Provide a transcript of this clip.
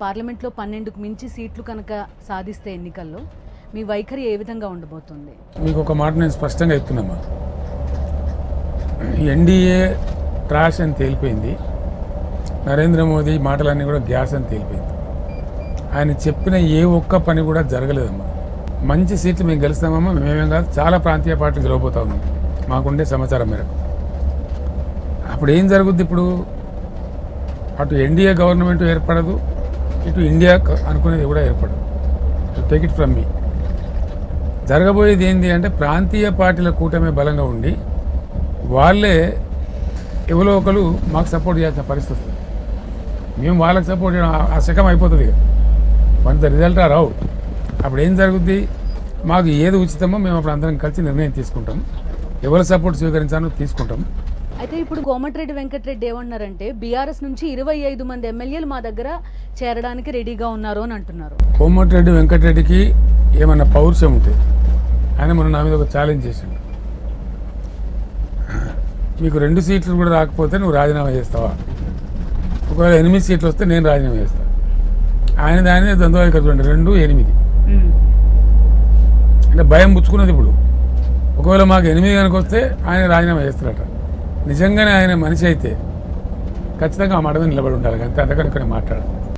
పార్లమెంట్లో 12కు మించి సీట్లు కనుక సాధిస్తే ఎన్నికల్లో మీ వైఖరి ఏ విధంగా ఉండబోతుంది? మీకు ఒక మాట నేను స్పష్టంగా చెప్తున్నామా, ఎన్డీఏ ట్రాష్ అని తేలిపోయింది. నరేంద్ర మోదీ మాటలన్నీ కూడా గ్యాస్ అని తేలిపోయింది. ఆయన చెప్పిన ఏ ఒక్క పని కూడా జరగలేదమ్మా. మంచి సీట్లు మేము గెలుస్తామమ్మా, మేమేం కాదు, చాలా ప్రాంతీయ పార్టీలు గెలవబోతా ఉంది మాకుండే సమాచారం మేరకు. అప్పుడు ఏం జరుగుద్ది? ఇప్పుడు అటు ఎన్డీఏ గవర్నమెంట్ ఏర్పడదు, ఇటు ఇండియా అనుకునేది కూడా ఏర్పడదు. Take it from me. జరగబోయేది ఏంటి అంటే ప్రాంతీయ పార్టీల కూటమి బలంగా ఉండి వాళ్ళే ఎవరో ఒకరు మాకు సపోర్ట్ చేయాల్సిన పరిస్థితి వస్తుంది. మేము వాళ్ళకి సపోర్ట్ చేయడం ఆ శకం అయిపోతుంది. ఇక కొంత రిజల్ట్ రావు. అప్పుడు ఏం జరుగుద్ది? మాకు ఏది ఉచితమో మేము అప్పుడు అందరం కలిసి నిర్ణయం తీసుకుంటాం, ఎవరి సపోర్ట్ స్వీకరించాలో తీసుకుంటాం. అయితే ఇప్పుడు కోమటిరెడ్డి వెంకటరెడ్డి ఏమన్నారంటే బీఆర్ఎస్ నుంచి 25 మంది ఎమ్మెల్యేలు మా దగ్గర చేరడానికి రెడీగా ఉన్నారు అని అంటున్నారు. కోమటిరెడ్డి వెంకటరెడ్డికి ఏమన్నా పౌరుషం ఉంటే ఆయన మొన్న నా మీద ఒక ఛాలెంజ్ చేసిండు. మీకు 2 సీట్లు కూడా రాకపోతే నువ్వు రాజీనామా చేస్తావా? ఒకవేళ 8 సీట్లు వస్తే నేను రాజీనామా చేస్తాను. ఆయన ద్వంద్వ ఇక్కడ చూడండి, 2, 8 అంటే భయం పుచ్చుకున్నది. ఇప్పుడు ఒకవేళ మాకు 8 కనుక వస్తే ఆయన రాజీనామా చేస్తారట. నిజంగానే ఆయన మనిషి అయితే ఖచ్చితంగా ఆ మాట మీద నిలబడి ఉండాలి. అంతే, అంతకని ఇక్కడ మాట్లాడాలి.